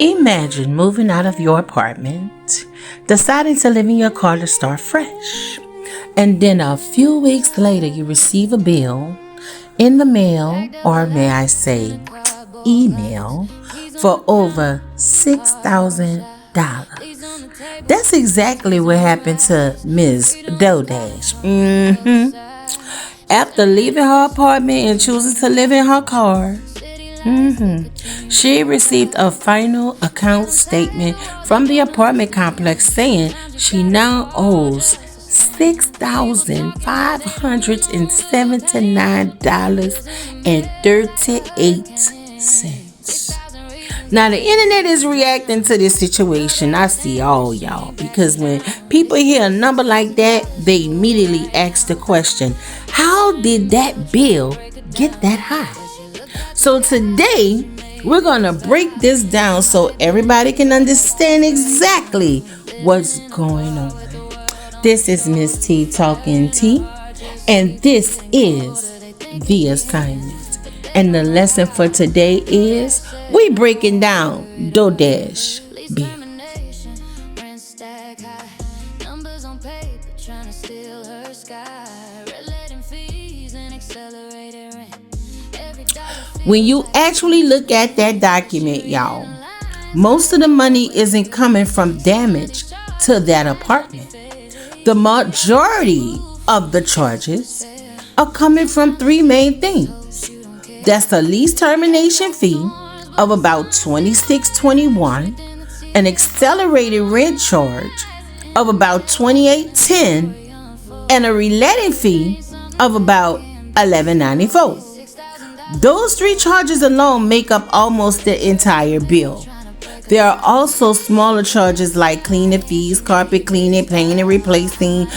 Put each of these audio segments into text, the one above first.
Imagine moving out of your apartment, deciding to live in your car to start fresh, and then a few weeks later you receive a bill in the mail, or may I say email, for over $6,000. That's exactly what happened to Ms. Dodash. After leaving her apartment and choosing to live in her car, she received a final account statement from the apartment complex saying she now owes $6,579.38. Now the internet is reacting to this situation. I see all y'all, because when people hear a number like that, they immediately ask the question, how did that bill get that high? So today we're gonna break this down so everybody can understand exactly what's going on. This is Miss T talking T, and this is the assignment. And the lesson for today is we breaking down Dodash bill. When you actually look at that document, y'all, most of the money isn't coming from damage to that apartment. The majority of the charges are coming from three main things. That's a lease termination fee of about $26.21, an accelerated rent charge of about $28.10, and a reletting fee of about $11.94. Those three charges alone make up almost the entire bill. There are also smaller charges like cleaning fees, carpet cleaning, painting and replacing,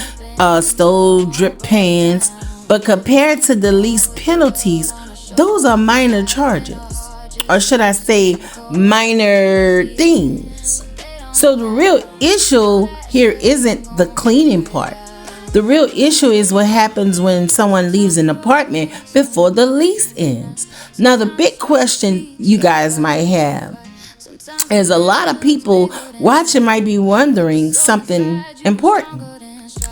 stove drip pans, but compared to the lease penalties, those are minor charges, or should I say minor things. So the real issue here isn't the cleaning part. The real issue is what happens when someone leaves an apartment before the lease ends. Now the big question you guys might have is, a lot of people watching might be wondering something important.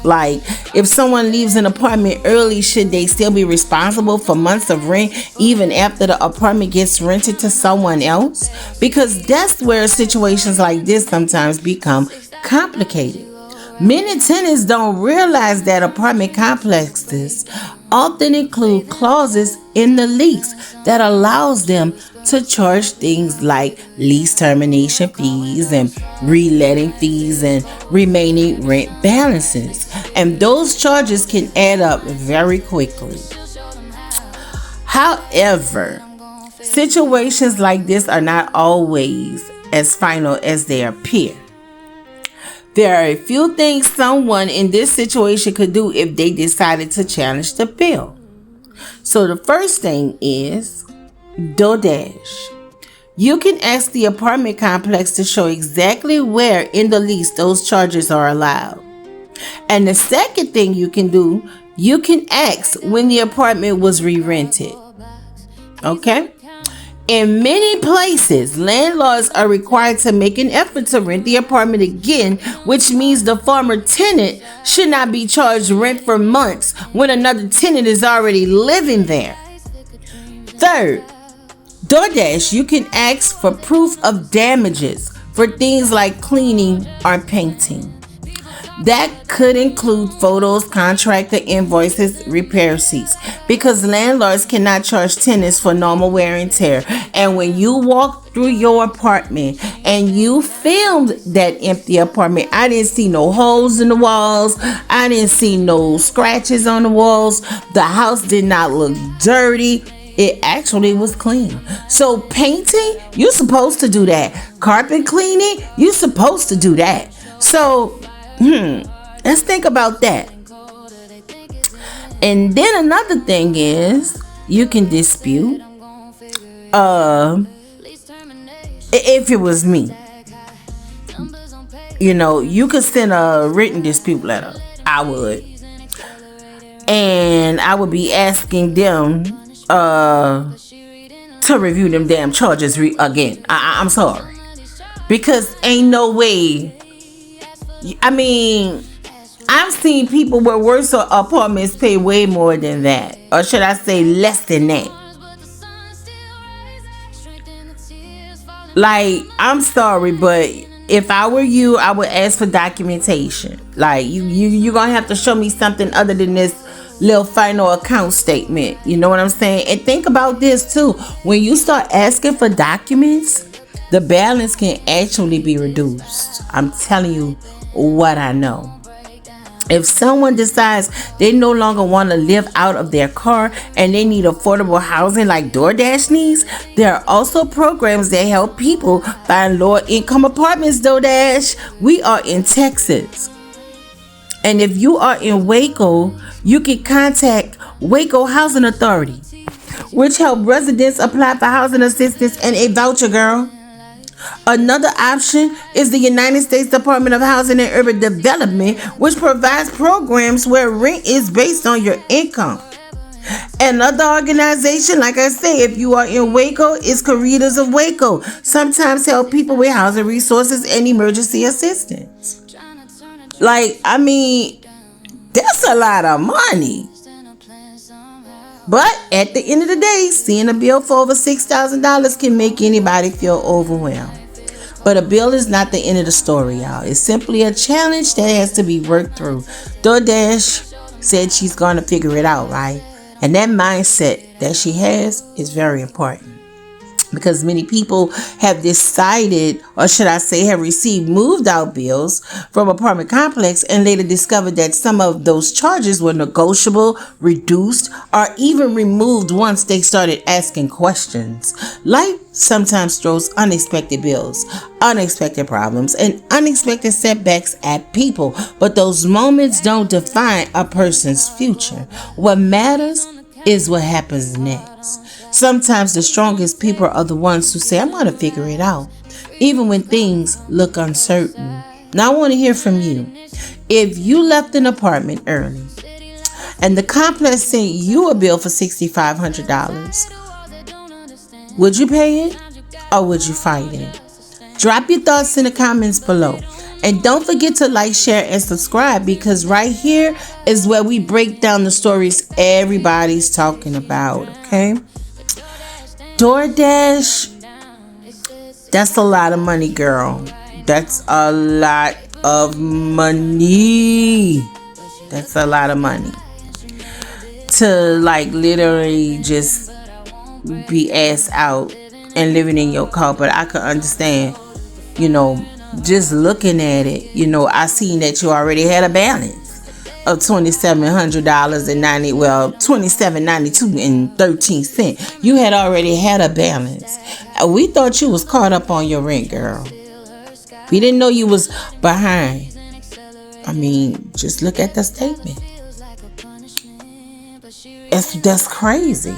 Like, if someone leaves an apartment early, should they still be responsible for months of rent even after the apartment gets rented to someone else? Because that's where situations like this sometimes become complicated. Many tenants don't realize that apartment complexes often include clauses in the lease that allows them to charge things like lease termination fees and reletting fees and remaining rent balances. And those charges can add up very quickly. However, situations like this are not always as final as they appear. There are a few things someone in this situation could do if they decided to challenge the bill. So the first thing is Dodash. You can ask the apartment complex to show exactly where in the lease those charges are allowed. And the second thing you can do, you can ask when the apartment was re-rented. Okay? In many places, landlords are required to make an effort to rent the apartment again, which means the former tenant should not be charged rent for months when another tenant is already living there. Third, Dodash, you can ask for proof of damages for things like cleaning or painting. That could include photos, contractor invoices, repair receipts, because landlords cannot charge tenants for normal wear and tear. And when you walk through your apartment and you filmed that empty apartment, I didn't see no holes in the walls. I didn't see no scratches on the walls. The house did not look dirty. It actually was clean. So painting, you're supposed to do that. Carpet cleaning, you're supposed to do that. So let's think about that. And then another thing is, you can dispute. If it was me, you could send a written dispute letter. I would. And I would be asking them to review them damn charges again. I'm sorry. Because ain't no way. I mean, I've seen people where worse apartments pay way more than that. Or should I say less than that? Like, I'm sorry, but if I were you, I would ask for documentation. Like, you're gonna have to show me something other than this little final account statement. You know what I'm saying? And think about this too. When you start asking for documents, the balance can actually be reduced. I'm telling you what I know. If someone decides they no longer want to live out of their car and they need affordable housing like DoorDash needs, there are also programs that help people find lower income apartments. DoorDash, we are in Texas. And if you are in Waco, you can contact Waco Housing Authority, which help residents apply for housing assistance and a voucher, girl. Another option is the United States Department of Housing and Urban Development, which provides programs where rent is based on your income. Another organization, like I say, if you are in Waco, is Corridors of Waco. Sometimes help people with housing resources and emergency assistance. Like, I mean, that's a lot of money. But at the end of the day, seeing a bill for over $6,000 can make anybody feel overwhelmed. But a bill is not the end of the story, y'all. It's simply a challenge that has to be worked through. DoorDash said she's going to figure it out, right? And that mindset that she has is very important. Because many people have decided, or should I say, have received moved out bills from apartment complex and later discovered that some of those charges were negotiable, reduced, or even removed once they started asking questions. Life sometimes throws unexpected bills, unexpected problems, and unexpected setbacks at people, but those moments don't define a person's future. What matters is what happens next. Sometimes the strongest people are the ones who say, I'm going to figure it out, even when things look uncertain. Now I want to hear from you. If you left an apartment early and the complex sent you a bill for $6,500, would you pay it or would you fight it? Drop your thoughts in the comments below. And don't forget to like, share, and subscribe, because right here is where we break down the stories everybody's talking about, okay? DoorDash, that's a lot of money, girl. That's a lot of money. That's a lot of money. To like literally just be ass out and living in your car. But I could understand, just looking at it, I seen that you already had a balance of $2,700 and $27.92 and 13 cents. You had already had a balance. We thought you was caught up on your rent, girl. We didn't know you was behind. I mean, just look at the statement. That's crazy.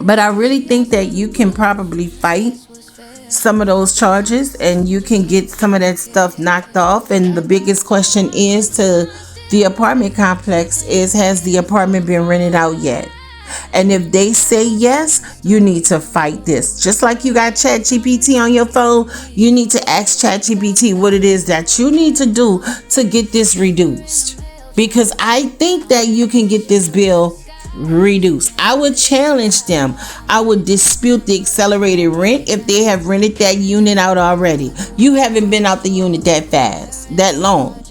But I really think that you can probably fight some of those charges and you can get some of that stuff knocked off. And the biggest question is to the apartment complex is, has the apartment been rented out yet? And if they say yes, you need to fight this. Just like you got ChatGPT on your phone, you need to ask ChatGPT what it is that you need to do to get this reduced. Because I think that you can get this bill reduced. I would challenge them. I would dispute the accelerated rent if they have rented that unit out already. You haven't been out the unit that fast, that long.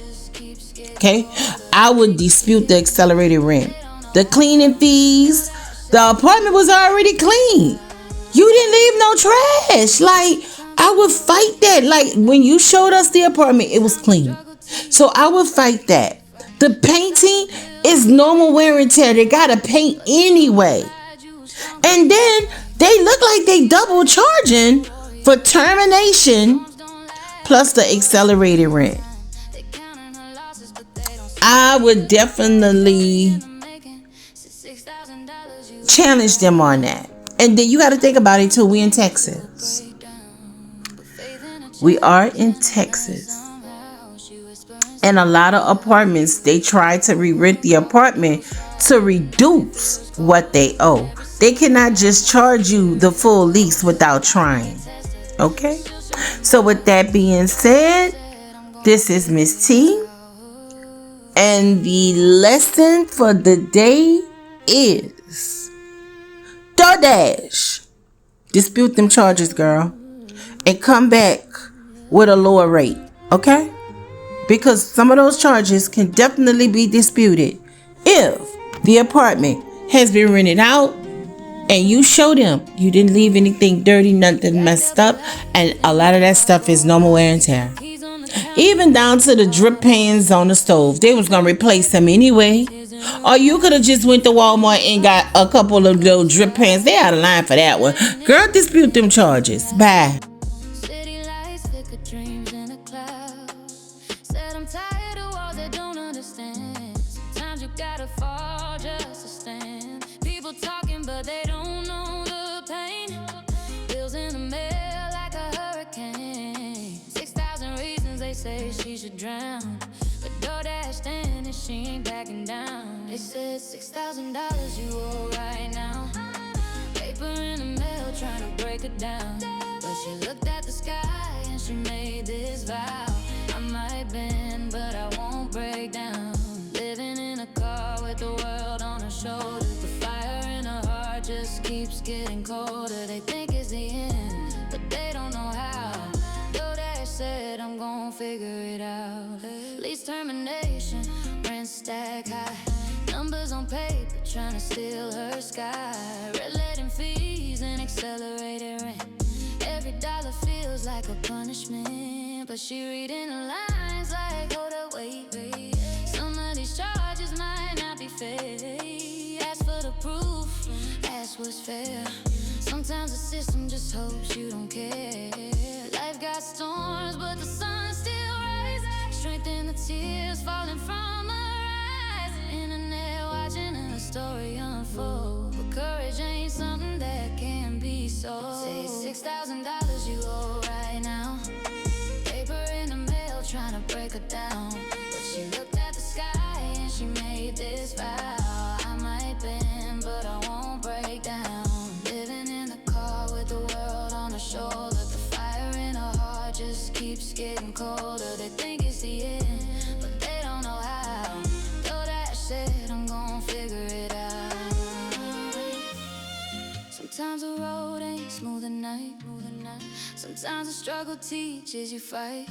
Okay? I would dispute the accelerated rent. The cleaning fees, the apartment was already clean. You didn't leave no trash. Like, I would fight that. Like, when you showed us the apartment, it was clean. So I would fight that. The painting is normal wear and tear. They gotta paint anyway. And then they look like they double charging for termination plus the accelerated rent. I would definitely challenge them on that. And then you got to think about it too. We in Texas. We are in Texas. And a lot of apartments, they try to re-rent the apartment to reduce what they owe. They cannot just charge you the full lease without trying. Okay? So with that being said, this is Miss T. And the lesson for the day is DoorDash. Dispute them charges, girl. And come back with a lower rate. Okay? Because some of those charges can definitely be disputed if the apartment has been rented out and you show them you didn't leave anything dirty, nothing messed up, and a lot of that stuff is normal wear and tear. Even down to the drip pans on the stove. They was going to replace them anyway. Or you could have just went to Walmart and got a couple of those drip pans. They out of line for that one. Girl, dispute them charges. Bye. City lights, flicker dreams in a cloud. Said I'm tired of walls that don't understand. Sometimes you gotta fall just to stand. People talking but they don't know the pain. Bills in the mail like a hurricane. 6,000 reasons they say she should drown. But DoorDash standing, she ain't backing down. They said $6,000 you owe right now. Paper in the mail trying to break it down. But she looked at the sky and she made this vow. I might bend but I won't break down. Living in a car with the world on her shoulder. The fire in her heart just keeps getting colder. They think it's the end but they don't know how. DoorDash said I'm gon' figure it out. Lease termination, rent stack high. Numbers on paper trying to steal her sky. Red letting fees and accelerated rent. Every dollar feels like a punishment. But she reading the lines like, hold up, wait. Some of these charges might not be fair. Ask for the proof, ask what's fair. Sometimes the system just hopes you don't care. Life got storms but the sun still rises. Strength in the tears falling from her eyes. Internet watching her story unfold. But courage ain't something that can be sold. Say $6,000 you owe right now. Paper in the mail trying to break her down. But she looked at the sky and she made this vow. I might bend but I won't break down. Living in a car with the world on her shoulder. The fire in her heart just keeps getting colder. They think it's the end but they don't know how. DoorDash said I'm gon' figure it out. Sometimes the road ain't smooth at night. Sometimes the struggle teaches you fight.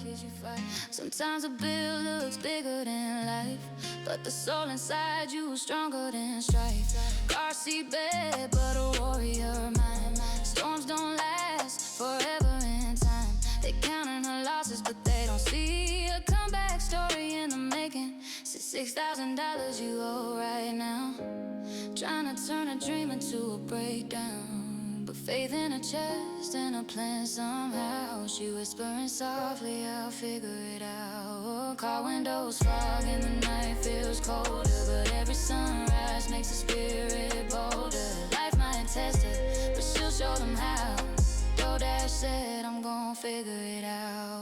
Sometimes the bill looks bigger than life, but the soul inside you is stronger than strife. Car seat bed, but a warrior mind. Storms don't last forever in time. They counting her losses, but they don't see a comeback story in the making. $6,000 you owe right now. Trying to turn a dream into a breakdown. But faith in her chest and a plan somehow. She whispering softly, I'll figure it out. Car windows fog and the night feels colder. But every sunrise makes the spirit bolder. Life might test her, but she'll show them how. DoorDash said I'm gon' figure it out.